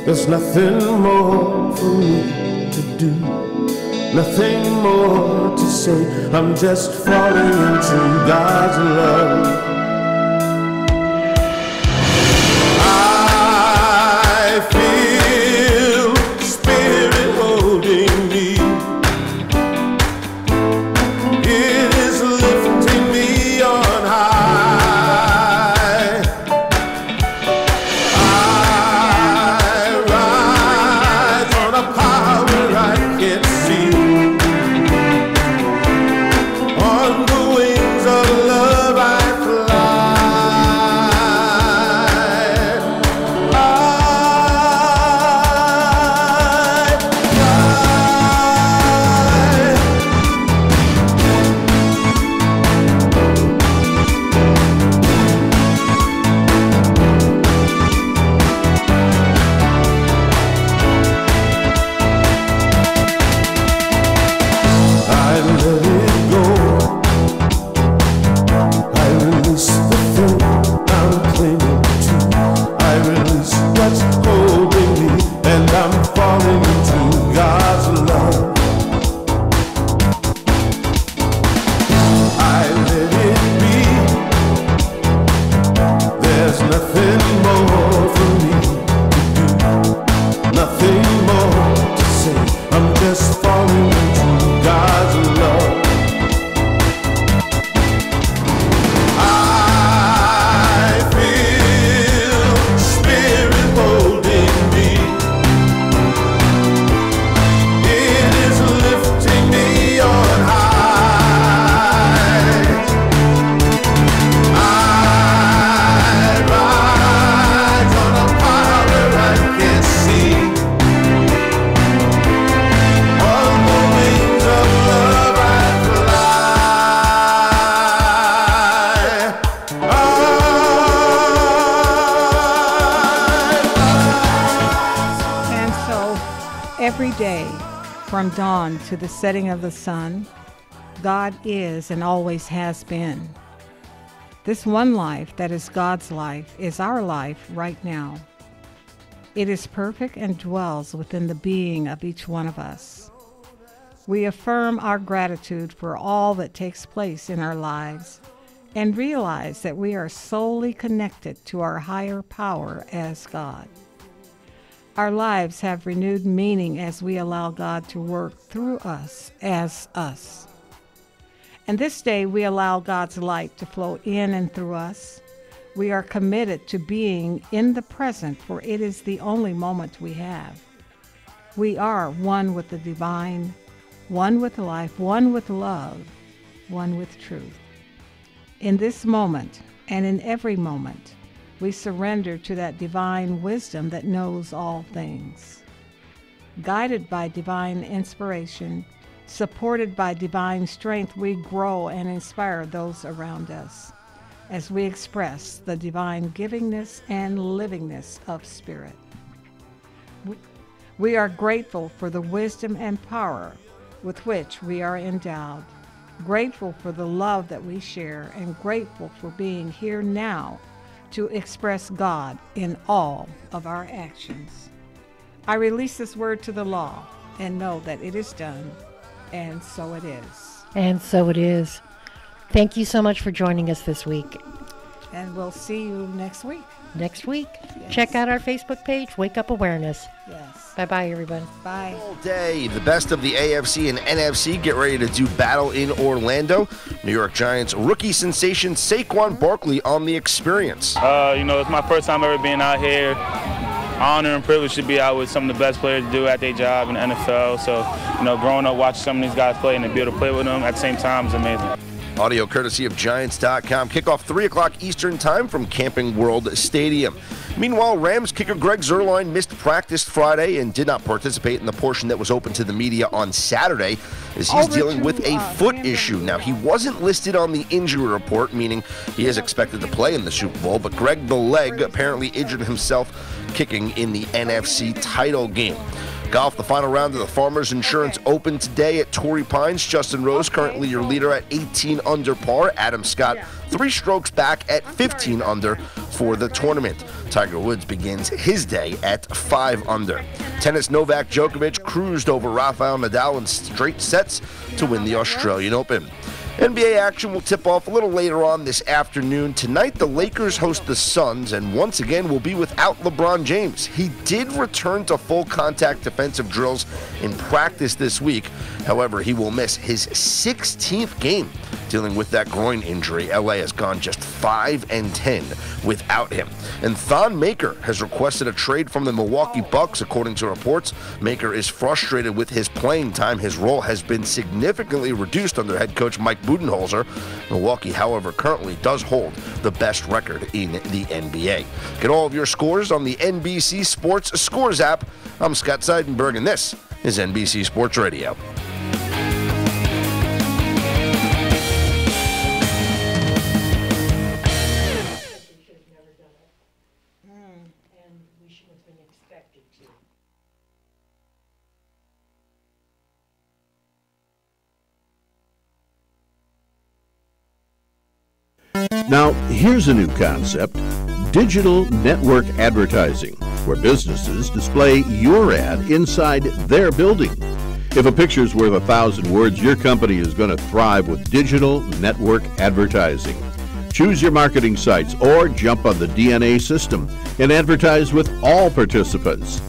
S16: There's nothing more for me to do, nothing more to say. I'm just falling into God's love. I feel Spirit holding me. It is lifting me on high. On the wings of love I fly.
S14: day, from dawn to the setting of the sun, God is and always has been. This one life that is God's life is our life right now. It is perfect and dwells within the being of each one of us. We affirm our gratitude for all that takes place in our lives and realize that we are solely connected to our higher power as God. Our lives have renewed meaning as we allow God to work through us as us. And this day we allow God's light to flow in and through us. We are committed to being in the present, for it is the only moment we have. We are one with the divine, one with life, one with love, one with truth. In this moment and in every moment, we surrender to that divine wisdom that knows all things. Guided by divine inspiration, supported by divine strength, we grow and inspire those around us as we express the divine givingness and livingness of spirit. We are grateful for the wisdom and power with which we are endowed, grateful for the love that we share, and grateful for being here now to express God in all of our actions. I release this word to the law and know that it is done, and so it is.
S13: And so it is. Thank you so much for joining us this week.
S14: And we'll see you next week.
S13: Next week.
S14: Yes.
S13: Check out our Facebook page, Wake Up Awareness.
S14: Yes.
S13: Bye-bye, everybody.
S14: Bye.
S17: All day, the best of the AFC and NFC get ready to do battle in Orlando. New York Giants rookie sensation Saquon Barkley on the experience.
S5: It's my first time ever being out here. Honor and privilege to be out with some of the best players to do at their job in the NFL. So, growing up watching some of these guys play and to be able to play with them at the same time is amazing.
S17: Audio courtesy of Giants.com. Kickoff 3 o'clock Eastern Time from Camping World Stadium. Meanwhile, Rams kicker Greg Zuerlein missed practice Friday and did not participate in the portion that was open to the media on Saturday as he's dealing with a foot issue. Now, he wasn't listed on the injury report, meaning he is expected to play in the Super Bowl, but Greg the Leg apparently injured himself kicking in the NFC title game. Golf, the final round of the Farmers Insurance Open today at Torrey Pines. Justin Rose, currently your leader at 18 under par. Adam Scott, 3 strokes back at 15 under for the tournament. Tiger Woods begins his day at 5 under. Tennis, Novak Djokovic cruised over Rafael Nadal in straight sets to win the Australian Open. NBA action will tip off a little later on this afternoon. Tonight, the Lakers host the Suns, and once again will be without LeBron James. He did return to full contact defensive drills in practice this week. However, he will miss his 16th game dealing with that groin injury. LA has gone just 5-10 without him. And Thon Maker has requested a trade from the Milwaukee Bucks, according to reports. Maker is frustrated with his playing time. His role has been significantly reduced under head coach Mike Budenholzer. Milwaukee, however, currently does hold the best record in the NBA. Get all of your scores on the NBC Sports Scores app. I'm Scott Seidenberg, and this is NBC Sports Radio.
S10: Now, here's a new concept: digital network advertising, where businesses display your ad inside their building. If a picture's worth 1,000 words, your company is going to thrive with digital network advertising. Choose your marketing sites or jump on the DNA system and advertise with all participants.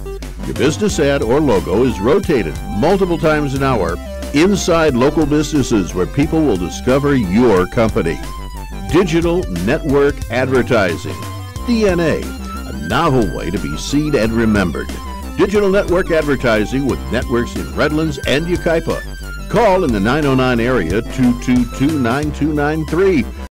S10: Your business ad or logo is rotated multiple times an hour inside local businesses where people will discover your company. Digital network advertising, DNA, a novel way to be seen and remembered. Digital network advertising with networks in Redlands and Yucaipa. Call in the 909 area 222-9293